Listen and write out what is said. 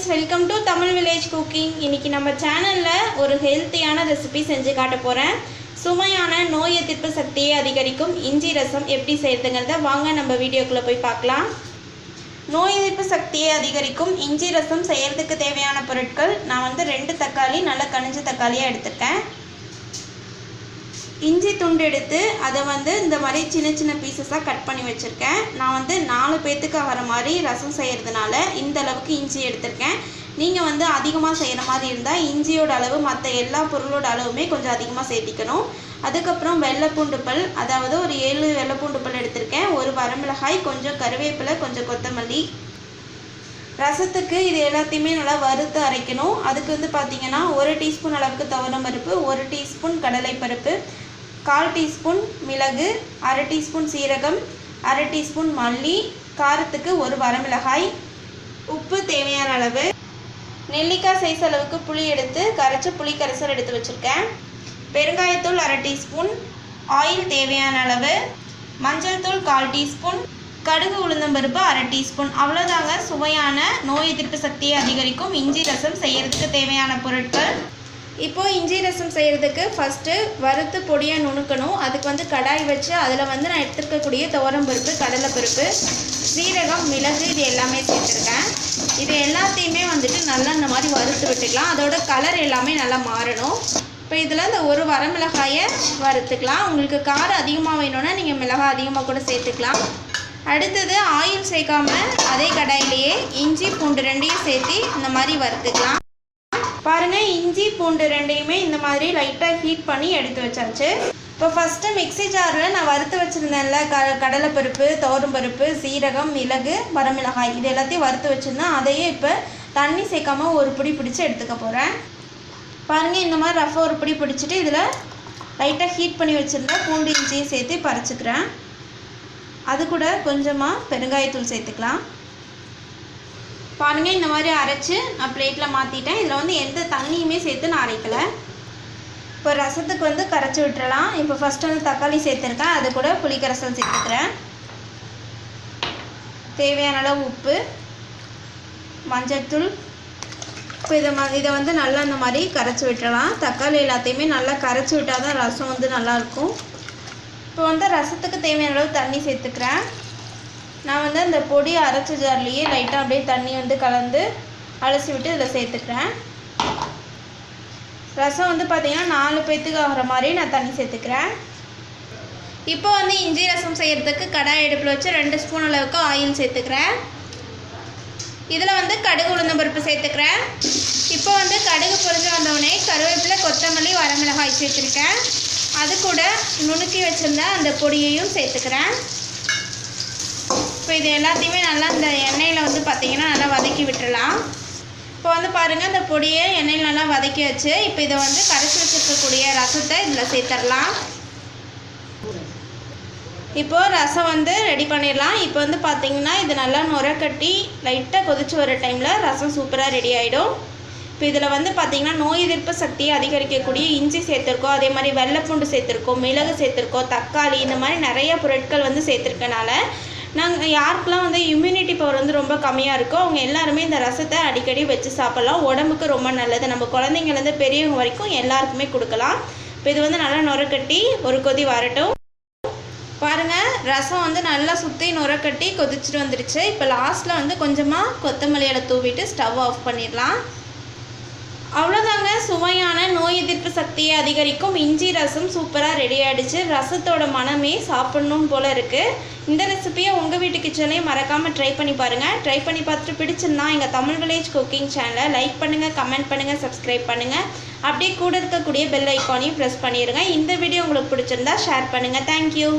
friends, welcome to Tamil Village Cooking. இன்னைக்கு நம்ம சேனல்ல ஒரு ஹெல்த்தியான ரெசிபி செஞ்சு காட்ட போறேன். சுவையான நோய் எதிர்ப்பு சக்தியை அதிகரிக்கும் இஞ்சி ரசம் எப்படி செய்யறதுங்கறத வாங்க நம்ம வீடியோக்குள்ள போய் பார்க்கலாம். நோய் எதிர்ப்பு சக்தியை அதிகரிக்கும் இஞ்சி ரசம் செய்யறதுக்கு தேவையான பொருட்கள் நான் வந்து 2 தக்காளி நல்ல கனிஞ்ச தக்காளியா எடுத்துட்டேன். இஞ்சி துண்டு எடுத்து அதை வந்து இந்த மாதிரி சின்ன சின்ன பீசஸாக கட் பண்ணி வச்சுருக்கேன். நான் வந்து 4 பேத்துக்கு ஆகிற மாதிரி ரசம் செய்கிறதுனால இந்த அளவுக்கு இஞ்சி எடுத்திருக்கேன். நீங்கள் வந்து அதிகமாக செய்கிற மாதிரி இருந்தால் இஞ்சியோட அளவு மற்ற எல்லா பொருளோட அளவுமே கொஞ்சம் அதிகமாக சேர்த்திக்கணும். அதுக்கப்புறம் வெள்ளைப்பூண்டு பல், அதாவது ஒரு 7 வெள்ளைப்பூண்டு பல் எடுத்திருக்கேன். ஒரு வரமிளகாய், கொஞ்சம் கருவேப்பிலை, கொஞ்சம் கொத்தமல்லி. ரசத்துக்கு இது எல்லாத்தையுமே நல்லா வறுத்து அரைக்கணும். அதுக்கு வந்து பார்த்திங்கன்னா 1 டீஸ்பூன் அளவுக்கு துவரம் பருப்பு, 1 டீஸ்பூன் கடலைப்பருப்பு, 1/4 டீஸ்பூன் மிளகு, 1/2 டீஸ்பூன் சீரகம், 1/2 டீஸ்பூன் மல்லி, காரத்துக்கு 1 வரமிளகாய், உப்பு தேவையான அளவு, நெல்லிக்காய் சைஸ் அளவுக்கு புளி எடுத்து கரைச்சி புளி கரைசல் எடுத்து வச்சுருக்கேன், பெருங்காயத்தூள் 1/2 டீஸ்பூன், ஆயில் தேவையான அளவு, மஞ்சள் தூள் 1/4 டீஸ்பூன், கடுகு உளுந்தம்பருப்பு 1/2 டீஸ்பூன். அவ்வளோதாங்க சுவையான நோய் எதிர்ப்பு சக்தியை அதிகரிக்கும் இஞ்சி ரசம் செய்கிறதுக்கு தேவையான பொருட்கள். இப்போது இஞ்சி ரசம் செய்கிறதுக்கு ஃபஸ்ட்டு வறுத்து பொடியாக நுணுக்கணும். அதுக்கு வந்து கடாய் வச்சு அதில் வந்து நான் எடுத்துருக்கக்கூடிய துவரம் பருப்பு, கடலைப்பருப்பு, சீரகம், மிளகு இது எல்லாமே சேர்த்துருக்கேன். இது எல்லாத்தையுமே வந்துட்டு நல்லா இந்த மாதிரி வறுத்து விட்டுக்கலாம். அதோட கலர் எல்லாமே நல்லா மாறணும். இப்போ இதில் இந்த 1 வரமிளகாயை வறுத்துக்கலாம். உங்களுக்கு காரம் அதிகமாக வேணும்னா நீங்கள் மிளகாய் அதிகமாக கூட சேர்த்துக்கலாம். அடுத்தது ஆயில் சேர்க்காமல் அதே கடாயிலேயே இஞ்சி பூண்டு 2ஐயும் சேர்த்து இந்த மாதிரி வறுத்துக்கலாம். பாருங்கள், இஞ்சி பூண்டு 2ஐயுமே இந்த மாதிரி லைட்டாக ஹீட் பண்ணி எடுத்து வச்சாச்சு. இப்போ ஃபஸ்ட்டு மிக்ஸி ஜாரில் நான் வறுத்து வச்சுருந்தேன்ல கடலைப்பருப்பு, துவரம்பருப்பு, சீரகம், மிளகு, வரமிளகாய் இது எல்லாத்தையும் வறுத்து வச்சுருந்தேன். அதையே இப்போ தண்ணி சேர்க்காமல் ஒரு பிடி பிடிச்சி எடுத்துக்க போகிறேன். பாருங்கள், இந்த மாதிரி ரஃபாக ஒரு பிடி பிடிச்சிட்டு இதில் லைட்டாக ஹீட் பண்ணி வச்சுருந்தேன் பூண்டு இஞ்சியும் சேர்த்து பறிச்சுக்கிறேன். அது கூட கொஞ்சமாக பெருங்காயத்தூள் சேர்த்துக்கலாம். பாருங்கள், இந்த மாதிரி அரைச்சி நான் பிளேட்டில் மாற்றிட்டேன். இதில் வந்து எந்த தண்ணியுமே சேர்த்து நான் அரைக்கலை. இப்போ ரசத்துக்கு வந்து கரைச்சி விட்டுறலாம். இப்போ ஃபஸ்ட்டு வந்து தக்காளி சேர்த்துருக்கேன். அது கூட புளி கரைசல் சேர்த்துக்கிறேன். தேவையான அளவு உப்பு, மஞ்சள்தூள். இப்போ இதை வந்து நல்லா இந்த மாதிரி கரைச்சி விட்டுறலாம். தக்காளி எல்லாத்தையுமே நல்லா கரைச்சி விட்டால் தான் ரசம் வந்து நல்லாயிருக்கும். இப்போ வந்து ரசத்துக்கு தேவையான அளவு தண்ணி சேர்த்துக்கிறேன். நான் வந்து அந்த பொடி அரைச்ச ஜார்லேயே லைட்டாக அப்படியே தண்ணி வந்து கலந்து அலசி விட்டு இதில் சேர்த்துக்கிறேன். ரசம் வந்து பார்த்திங்கன்னா 4 பேத்துக்கு ஆகிற மாதிரி நான் தண்ணி சேர்த்துக்கிறேன். இப்போ வந்து இஞ்சி ரசம் செய்கிறதுக்கு கடாய் அடுப்பில் வச்சு 2 ஸ்பூன் அளவுக்கு ஆயில் சேர்த்துக்கிறேன். இதில் வந்து கடுகு உளுந்தம்பருப்பு சேர்த்துக்கிறேன். இப்போ வந்து கடுகு பொரிஞ்சு வந்தோடனே கருவேப்பிலை, கொத்தமல்லி, வரமிளகாய் சேர்த்துருக்கேன். அது கூட நுணுக்கி வச்சுருந்த அந்த பொடியையும் சேர்த்துக்கிறேன். இப்போ இது எல்லாத்தையுமே நல்லா இந்த எண்ணெயில் வந்து பார்த்திங்கன்னா நல்லா வதக்கி விட்டுடலாம். இப்போ வந்து பாருங்கள், இந்த பொடியை எண்ணெயில் நல்லா வதக்கி வச்சு இப்போ இதை வந்து கரைச்சி வச்சுருக்கக்கூடிய ரசத்தை இதில் சேர்த்துடலாம். இப்போது ரசம் வந்து ரெடி பண்ணிடலாம். இப்போ வந்து பார்த்திங்கன்னா இது நல்லா நுர கட்டி லைட்டாக கொதிச்சு வர டைமில் ரசம் சூப்பராக ரெடி ஆகிடும். இப்போ இதில் வந்து பார்த்திங்கன்னா நோய் எதிர்ப்பு சக்தியை அதிகரிக்கக்கூடிய இஞ்சி சேர்த்துருக்கோம், அதே மாதிரி வெள்ளைப்பூண்டு சேர்த்துருக்கோம், மிளகு சேர்த்துருக்கோம், தக்காளி, இந்த மாதிரி நிறைய பொருட்கள் வந்து சேர்த்துருக்கனால நாங்கள் யாருக்கெல்லாம் வந்து இம்யூனிட்டி பவர் வந்து ரொம்ப கம்மியாக இருக்கோ அவங்க எல்லாருமே இந்த ரசத்தை அடிக்கடி வச்சு சாப்பிட்லாம். உடம்புக்கு ரொம்ப நல்லது. நம்ம குழந்தைங்கலேருந்து பெரியவங்க வரைக்கும் எல்லாருக்குமே கொடுக்கலாம். இப்போ இது வந்து நல்லா நுரக்கட்டி ஒரு கொதி வரட்டும். பாருங்கள், ரசம் வந்து நல்லா சுற்றி நுரக்கட்டி கொதிச்சுட்டு வந்துடுச்சு. இப்போ லாஸ்ட்டில் வந்து கொஞ்சமாக கொத்தமல்லியில் தூவிட்டு ஸ்டவ் ஆஃப் பண்ணிடலாம். அவ்வளோதாங்க, சுவையான நோய் எதிர்ப்பு சக்தியை அதிகரிக்கும் இஞ்சி ரசம் சூப்பராக ரெடி ஆகிடுச்சு. ரசத்தோட மனமே சாப்பிட்ணும் போல் இருக்குது. இந்த ரெசிபியை உங்கள் வீட்டு கிச்சன்லேயே மறக்காமல் ட்ரை பண்ணி பாருங்கள். ட்ரை பண்ணி பார்த்துட்டு பிடிச்சிருந்தா எங்கள் தமிழ் வில்லேஜ் குக்கிங் சேனலை லைக் பண்ணுங்கள், கமெண்ட் பண்ணுங்கள், சப்ஸ்கிரைப் பண்ணுங்கள். அப்படியே கூட இருக்கக்கூடிய பெல் ஐக்கானையும் ப்ரெஸ் பண்ணிடுங்க. இந்த வீடியோ உங்களுக்கு பிடிச்சிருந்தா ஷேர் பண்ணுங்கள். தேங்க்யூ.